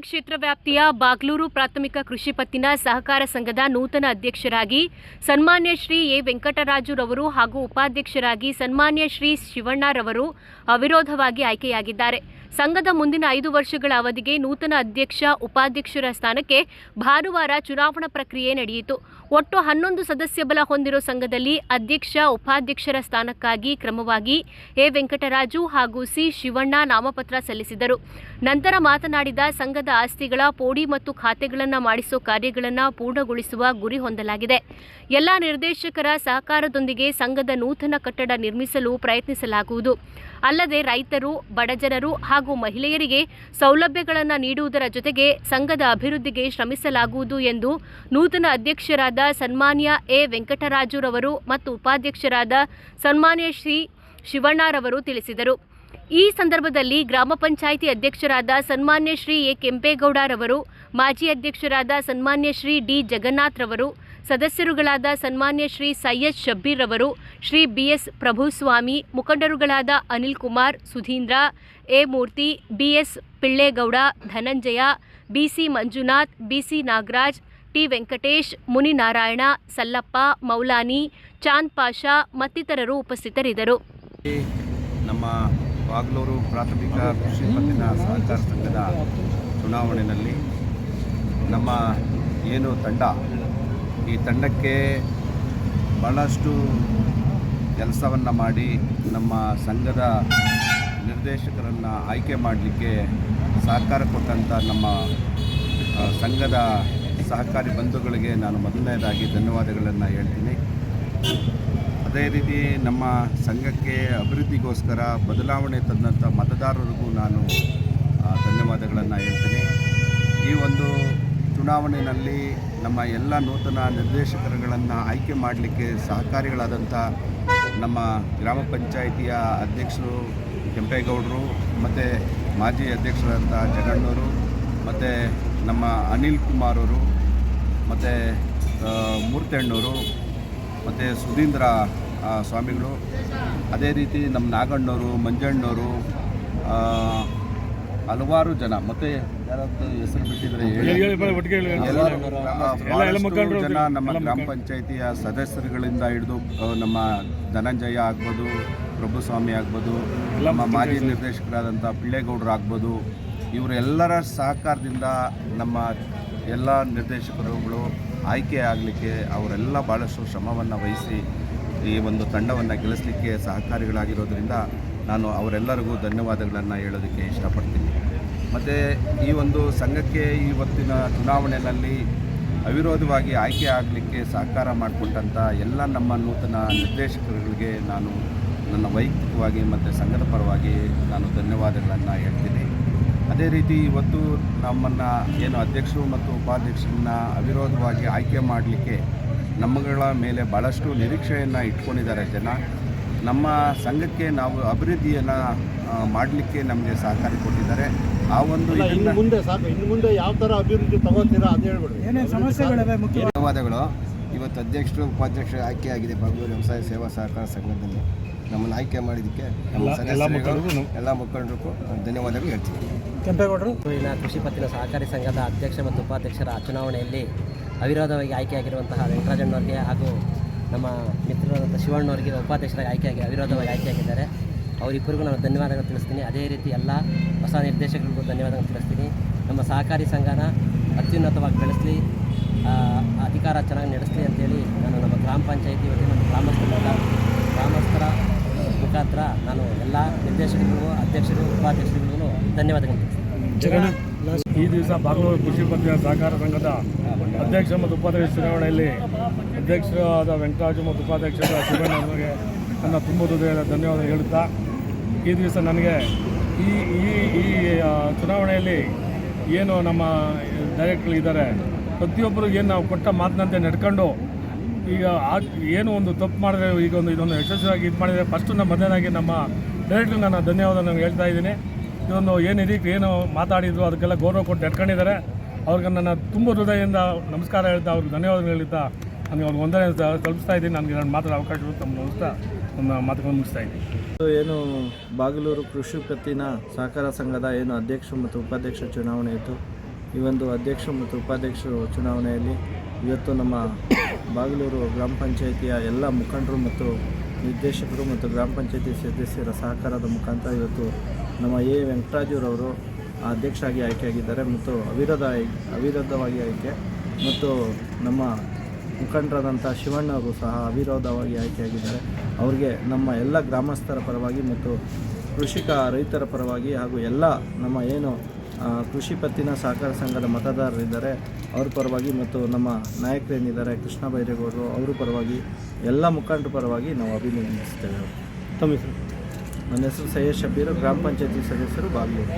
ಕ್ಷೇತ್ರ ವ್ಯಾಪ್ತಿಯ ಬಾಗ್ಲೂರು ಪ್ರಾಥಮಿಕ ಕೃಷಿ ಪತ್ತಿನ ಸಹಕಾರ ಸಂಘದ ನೂತನ ಅಧ್ಯಕ್ಷರಾಗಿ ಸನ್ಮಾನ್ಯ ಶ್ರೀ ಎ ವೆಂಕಟರಾಜುರವರು ಹಾಗೂ ಉಪಾಧ್ಯಕ್ಷರಾಗಿ ಸನ್ಮಾನ್ಯ ಶ್ರೀ ಶಿವಣ್ಣರವರು ಅವಿರೋಧವಾಗಿ ಆಯ್ಕೆಯಾಗಿದ್ದಾರೆ. ಸಂಘದ ಮುಂದಿನ 5 ವರ್ಷಗಳ ಅವಧಿಗೆ ನೂತನ ಅಧ್ಯಕ್ಷ ಉಪಾಧ್ಯಕ್ಷರ ಸ್ಥಾನಕ್ಕೆ ಭಾನುವಾರ ಚುನಾವಣಾ ಪ್ರಕ್ರಿಯೆ ನಡೆಯಿತು. ಒಟ್ಟು 11 ಸದಸ್ಯ ಬಲ ಹೊಂದಿರುವ ಸಂಘದಲ್ಲಿ ಅಧ್ಯಕ್ಷ ಉಪಾಧ್ಯಕ್ಷರ ಸ್ಥಾನಕ್ಕಾಗಿ ಕ್ರಮವಾಗಿ ಎ ವೆಂಕಟರಾಜು ಹಾಗೂ ಸಿ ಶಿವಣ್ಣ ನಾಮಪತ್ರ ಸಲ್ಲಿಸಿದರು. ನಂತರ ಮಾತನಾಡಿದ ಸಂಘದ ಆಸ್ತಿಗಳ ಪೋಡಿ ಮತ್ತು ಖಾತೆಗಳನ್ನು ಮಾಡಿಸುವ ಕಾರ್ಯಗಳನ್ನು ಪೂರ್ಣಗೊಳಿಸುವ ಗುರಿ ಹೊಂದಲಾಗಿದೆ. ಎಲ್ಲ ನಿರ್ದೇಶಕರ ಸಹಕಾರದೊಂದಿಗೆ ಸಂಘದ ನೂತನ ಕಟ್ಟಡ ನಿರ್ಮಿಸಲು ಪ್ರಯತ್ನಿಸಲಾಗುವುದು. ಅಲ್ಲದೆ ರೈತರು, ಬಡಜನರು ಹಾಗೂ ಮಹಿಳೆಯರಿಗೆ ಸೌಲಭ್ಯಗಳನ್ನು ನೀಡುವುದರ ಜೊತೆಗೆ ಸಂಘದ ಅಭಿವೃದ್ಧಿಗೆ ಶ್ರಮಿಸಲಾಗುವುದು ಎಂದು ನೂತನ ಅಧ್ಯಕ್ಷರಾದ ಸನ್ಮಾನ್ಯ ಎ ವೆಂಕಟರಾಜುರವರು ಮತ್ತು ಉಪಾಧ್ಯಕ್ಷರಾದ ಸನ್ಮಾನ್ಯ ಶ್ರೀ ಶಿವಣ್ಣರವರು ತಿಳಿಸಿದರು. ಈ ಸಂದರ್ಭದಲ್ಲಿ ಗ್ರಾಮ ಪಂಚಾಯಿತಿ ಅಧ್ಯಕ್ಷರಾದ ಸನ್ಮಾನ್ಯ ಶ್ರೀ ಎ ಕೆಂಪೇಗೌಡರವರು, ಮಾಜಿ ಅಧ್ಯಕ್ಷರಾದ ಸನ್ಮಾನ್ಯ ಶ್ರೀ ಡಿ ಜಗನ್ನಾಥ್ರವರು, ಸದಸ್ಯರುಗಳಾದ ಸನ್ಮಾನ್ಯ ಶ್ರೀ ಸೈಯದ್ ಶಬ್ಬೀರ್ ರವರು, ಶ್ರೀ ಬಿಎಸ್ ಪ್ರಭುಸ್ವಾಮಿ, ಮುಖಂಡರುಗಳಾದ Anil Kumar, Sudhindra, A Murthy, BS Pillegowda, Dhananjaya, BC Manjunath, BC Nagaraj, T Venkatesh, Muninarayana, Sallappa, Moulani, Chand Pasha ಮತ್ತಿತರರು ಉಪಸ್ಥಿತರಿದ್ದರು. ನಮ್ಮ ಬಾಗ್ಲೂರು ಪ್ರಾಥಮಿಕ ಕೃಷಿ ಪತ್ತಿನ ಸಹಕಾರ ಸಂಘದ ಚುನಾವಣೆಯಲ್ಲಿ ನಮ್ಮ ಏನು ತಂಡ, ಈ ತಂಡಕ್ಕೆ ಭಾಳಷ್ಟು ಕೆಲಸವನ್ನು ಮಾಡಿ ನಮ್ಮ ಸಂಘದ ನಿರ್ದೇಶಕರನ್ನು ಆಯ್ಕೆ ಮಾಡಲಿಕ್ಕೆ ಸಹಕಾರ ಕೊಟ್ಟಂಥ ನಮ್ಮ ಸಂಘದ ಸಹಕಾರಿ ಬಂಧುಗಳಿಗೆ ನಾನು ಮೊದಲನೇದಾಗಿ ಧನ್ಯವಾದಗಳನ್ನು ಹೇಳ್ತೀನಿ. ಅದೇ ರೀತಿ ನಮ್ಮ ಸಂಘಕ್ಕೆ ಅಭಿವೃದ್ಧಿಗೋಸ್ಕರ ಬದಲಾವಣೆ ತಂದಂಥ ಮತದಾರರಿಗೂ ನಾನು ಧನ್ಯವಾದಗಳನ್ನು ಹೇಳ್ತೀನಿ. ಈ ಒಂದು ಚುನಾವಣೆಯಲ್ಲಿ ನಮ್ಮ ಎಲ್ಲ ನೂತನ ನಿರ್ದೇಶಕರುಗಳನ್ನು ಆಯ್ಕೆ ಮಾಡಲಿಕ್ಕೆ ಸಹಕಾರಿಗಳಾದಂಥ ನಮ್ಮ ಗ್ರಾಮ ಪಂಚಾಯಿತಿಯ ಅಧ್ಯಕ್ಷರು ಕೆಂಪೇಗೌಡರು, ಮತ್ತು ಮಾಜಿ ಅಧ್ಯಕ್ಷರಾದಂಥ ಜಗಣ್ಣವರು, ಮತ್ತು ನಮ್ಮ ಅನಿಲ್ ಕುಮಾರ್ ಅವರು, ಮತ್ತು ಮೂರ್ತಣ್ಣವರು, ಮತ್ತು ಸುಧೀಂದ್ರ ಸ್ವಾಮಿಗಳು, ಅದೇ ರೀತಿ ನಮ್ಮ ನಾಗಣ್ಣವರು, ಮಂಜಣ್ಣವರು, ಹಲವಾರು ಜನ, ಮತ್ತು ಯಾರಾದ್ರು ಹೆಸರು ಬಿಟ್ಟಿದ್ರೆ ಭಾಳಷ್ಟು ಜನ ನಮ್ಮ ಗ್ರಾಮ ಪಂಚಾಯಿತಿಯ ಸದಸ್ಯರುಗಳಿಂದ ಹಿಡಿದು ನಮ್ಮ ಧನಂಜಯ ಆಗ್ಬೋದು, ಪ್ರಭುಸ್ವಾಮಿ ಆಗ್ಬೋದು, ನಮ್ಮ ಮಾಜಿ ನಿರ್ದೇಶಕರಾದಂಥ ಪಿಳ್ಳೇಗೌಡರು ಆಗ್ಬೋದು, ಇವರೆಲ್ಲರ ಸಹಕಾರದಿಂದ ನಮ್ಮ ಎಲ್ಲ ನಿರ್ದೇಶಕರುಗಳು ಆಯ್ಕೆ ಆಗಲಿಕ್ಕೆ ಅವರೆಲ್ಲ ಭಾಳಷ್ಟು ಶ್ರಮವನ್ನು ವಹಿಸಿ ಈ ಒಂದು ತಂಡವನ್ನು ಗೆಲ್ಲಿಸಲಿಕ್ಕೆ ಸಹಕಾರಿಗಳಾಗಿರೋದ್ರಿಂದ ನಾನು ಅವರೆಲ್ಲರಿಗೂ ಧನ್ಯವಾದಗಳನ್ನು ಹೇಳೋದಕ್ಕೆ ಇಷ್ಟಪಡ್ತೀನಿ. ಮತ್ತು ಈ ಒಂದು ಸಂಘಕ್ಕೆ ಇವತ್ತಿನ ಚುನಾವಣೆಯಲ್ಲಿ ಅವಿರೋಧವಾಗಿ ಆಯ್ಕೆ ಆಗಲಿಕ್ಕೆ ಸಹಕಾರ ಮಾಡಿಕೊಟ್ಟಂಥ ಎಲ್ಲ ನಮ್ಮ ನೂತನ ನಿರ್ದೇಶಕರುಗಳಿಗೆ ನಾನು ನನ್ನ ವೈಯಕ್ತಿಕವಾಗಿ ಮತ್ತು ಸಂಘದ ಪರವಾಗಿ ನಾನು ಧನ್ಯವಾದಗಳನ್ನು ಹೇಳ್ತೀನಿ. ಅದೇ ರೀತಿ ಇವತ್ತು ನಮ್ಮನ್ನು ಏನು ಅಧ್ಯಕ್ಷರು ಮತ್ತು ಉಪಾಧ್ಯಕ್ಷರನ್ನ ಅವಿರೋಧವಾಗಿ ಆಯ್ಕೆ ಮಾಡಲಿಕ್ಕೆ ನಮ್ಮಗಳ ಮೇಲೆ ಭಾಳಷ್ಟು ನಿರೀಕ್ಷೆಯನ್ನು ಇಟ್ಕೊಂಡಿದ್ದಾರೆ ಜನ. ನಮ್ಮ ಸಂಘಕ್ಕೆ ನಾವು ಅಭಿವೃದ್ಧಿಯನ್ನು ಮಾಡಲಿಕ್ಕೆ ನಮಗೆ ಸಹಕಾರ ಕೊಟ್ಟಿದ್ದಾರೆ. ಆ ಒಂದು ಇನ್ನು ಮುಂದೆ ಯಾವ ಥರ ಅಭಿವೃದ್ಧಿ ತಗೋತೀರಾ ಅದು ಹೇಳ್ಬಿಡಿ. ಏನೇನು ಸಮಸ್ಯೆಗಳಿವೆ? ಮುಖ್ಯ ಧನ್ಯವಾದಗಳು. ಇವತ್ತು ಅಧ್ಯಕ್ಷರು ಉಪಾಧ್ಯಕ್ಷರು ಆಯ್ಕೆಯಾಗಿದೆ ಬಾಗ್ಲೂರು ವ್ಯವಸಾಯ ಸೇವಾ ಸಹಕಾರ ಸಂಘದಲ್ಲಿ. ನಮ್ಮನ್ನು ಆಯ್ಕೆ ಮಾಡಿದ್ದಕ್ಕೆ ನಮ್ಮ ಎಲ್ಲ ಮುಖಂಡರಿಗೂ ಧನ್ಯವಾದಗಳು ಹೇಳ್ತೀನಿ. ಕೆಂಪೇಗೌಡರು ಕೃಷಿ ಪತ್ತಿನ ಸಹಕಾರಿ ಸಂಘದ ಅಧ್ಯಕ್ಷ ಮತ್ತು ಉಪಾಧ್ಯಕ್ಷರ ಚುನಾವಣೆಯಲ್ಲಿ ಅವಿರೋಧವಾಗಿ ಆಯ್ಕೆಯಾಗಿರುವಂತಹ ವೆಂಕಟರಾಜಣ್ಣವರಿಗೆ ಹಾಗೂ ನಮ್ಮ ಮಿತ್ರರಾದಂಥ ಶಿವಣ್ಣವರಿಗೆ ಉಪಾಧ್ಯಕ್ಷರಾಗಿ ಅವಿರೋಧವಾಗಿ ಆಯ್ಕೆಯಾಗಿದ್ದಾರೆ. ಅವರಿಬ್ಬರಿಗೂ ನಾನು ಧನ್ಯವಾದಗಳು ತಿಳಿಸ್ತೀನಿ. ಅದೇ ರೀತಿ ಎಲ್ಲ ಹೊಸ ನಿರ್ದೇಶಕರಿಗೂ ಧನ್ಯವಾದಗಳು ತಿಳಿಸ್ತೀನಿ. ನಮ್ಮ ಸಹಕಾರಿ ಸಂಘನ ಅತ್ಯುನ್ನತವಾಗಿ ಬೆಳೆಸಲಿ, ಅಧಿಕಾರ ಚೆನ್ನಾಗಿ ನಡೆಸಲಿ ಅಂತೇಳಿ ನಾನು ನಮ್ಮ ಗ್ರಾಮ ಪಂಚಾಯಿತಿ ವತಿಯಿಂದ ನಮ್ಮ ಗ್ರಾಮಸ್ಥರ ಮುಖಾಂತರ ನಾನು ಎಲ್ಲ ನಿರ್ದೇಶಕರಿಗೂ ಅಧ್ಯಕ್ಷರು ಉಪಾಧ್ಯಕ್ಷರಿಗೂ ಧನ್ಯವಾದಗಳು ತಿಳಿಸ್ತೀನಿ. ಈ ದಿವಸ ಬಾಗ್ಲೂರು ಕೃಷಿ ಪತ್ತಿನ ಸಹಕಾರ ಸಂಘದ ಅಧ್ಯಕ್ಷ ಮತ್ತು ಉಪಾಧ್ಯಕ್ಷ ಚುನಾವಣೆಯಲ್ಲಿ ಅಧ್ಯಕ್ಷರಾದ ವೆಂಕಟರಾಜು ಮತ್ತು ಉಪಾಧ್ಯಕ್ಷರಾದ ಶಿವಣ್ಣವರಿಗೆ ನನ್ನ ತುಂಬ ಹೃದಯದ ಧನ್ಯವಾದ ಹೇಳುತ್ತಾ, ಈ ದಿವಸ ನನಗೆ ಈ ಚುನಾವಣೆಯಲ್ಲಿ ಏನು ನಮ್ಮ ಡೈರೆಕ್ಟ್ಗಳಿದ್ದಾರೆ ಪ್ರತಿಯೊಬ್ಬರು ಏನು ನಾವು ಕೊಟ್ಟ ಮಾತಿನಂತೆ ನಡ್ಕೊಂಡು ಈಗ ಏನು ಒಂದು ತಪ್ಪು ಮಾಡಿದ್ರೆ ಈಗ ಇದೊಂದು ಯಶಸ್ವಿಯಾಗಿ ಇದು ಮಾಡಿದರೆ ಫಸ್ಟು ನಮ್ಮ ಮೊದಲನೇದಾಗಿ ನಮ್ಮ ಡೈರೆಕ್ಟ್ರಿಗೆ ನಾನು ಧನ್ಯವಾದ ಹೇಳ್ತಾ ಇದ್ದೀನಿ. ಇದೊಂದು ಏನು ಮಾತಾಡಿದ್ರು ಅದಕ್ಕೆಲ್ಲ ಗೌರವ ಕೊಟ್ಟು ನಡ್ಕೊಂಡಿದ್ದಾರೆ. ಅವ್ರಿಗೆ ನನ್ನ ತುಂಬ ಹೃದಯದಿಂದ ನಮಸ್ಕಾರ ಹೇಳ್ತಾ ಅವ್ರಿಗೆ ಧನ್ಯವಾದಗಳು ಹೇಳ್ತಾ ನನಗೆ ಅವ್ರಿಗೆ ವಂದನೆ ತಲುಪಿಸ್ತಾ ಇದ್ದೀನಿ. ನನಗೆ ನಾನು ಮಾತಾಡೋ ಅವಕಾಶ ತಮ್ಮ ನೋಡ್ತಾ ನನ್ನ ಮಾತುಗಳನ್ನು ಮುಗಿಸ್ತಾ ಇದ್ದೀನಿ. ಏನು ಬಾಗಲೂರು ಕೃಷಿ ಪತ್ತಿನ ಸಹಕಾರ ಸಂಘದ ಏನು ಅಧ್ಯಕ್ಷ ಮತ್ತು ಉಪಾಧ್ಯಕ್ಷ ಚುನಾವಣೆ ಇತ್ತು, ಈ ಒಂದು ಅಧ್ಯಕ್ಷರು ಮತ್ತು ಉಪಾಧ್ಯಕ್ಷರು ಚುನಾವಣೆಯಲ್ಲಿ ಇವತ್ತು ನಮ್ಮ ಬಾಗಿಲೂರು ಗ್ರಾಮ ಪಂಚಾಯಿತಿಯ ಎಲ್ಲ ಮುಖಂಡರು ಮತ್ತು ನಿರ್ದೇಶಕರು ಮತ್ತು ಗ್ರಾಮ ಪಂಚಾಯಿತಿ ಸದಸ್ಯರ ಸಹಕಾರದ ಮುಖಾಂತರ ಇವತ್ತು ನಮ್ಮ ಎ ವೆಂಕಟರಾಜುರವರು ಅಧ್ಯಕ್ಷರಾಗಿ ಆಯ್ಕೆಯಾಗಿದ್ದಾರೆ ಮತ್ತು ಅವಿರೋಧವಾಗಿ ಆಯ್ಕೆ ಮತ್ತು ನಮ್ಮ ಮುಖಂಡರಾದಂಥ ಶಿವಣ್ಣವರು ಸಹ ಅವಿರೋಧವಾಗಿ ಆಯ್ಕೆಯಾಗಿದ್ದಾರೆ. ಅವರಿಗೆ ನಮ್ಮ ಎಲ್ಲ ಗ್ರಾಮಸ್ಥರ ಪರವಾಗಿ ಮತ್ತು ಕೃಷಿಕ ರೈತರ ಪರವಾಗಿ ಹಾಗೂ ಎಲ್ಲ ನಮ್ಮ ಏನು ಕೃಷಿ ಪತ್ತಿನ ಸಹಕಾರ ಸಂಘದ ಮತದಾರರಿದ್ದಾರೆ ಅವ್ರ ಪರವಾಗಿ ಮತ್ತು ನಮ್ಮ ನಾಯಕರೇನಿದ್ದಾರೆ ಕೃಷ್ಣ ಬೈರೇಗೌಡರು ಅವರ ಪರವಾಗಿ ಎಲ್ಲ ಮುಖಂಡರ ಪರವಾಗಿ ನಾವು ಅಭಿನಂದಿಸ್ತೇವೆ. ತಮ್ಮ ಹೆಸರು? ನನ್ನ ಹೆಸರು ಸೈಯದ್ ಶಬೀರ್, ಗ್ರಾಮ ಪಂಚಾಯತಿ ಸದಸ್ಯರು ಬಾಗ್ಲೂರು.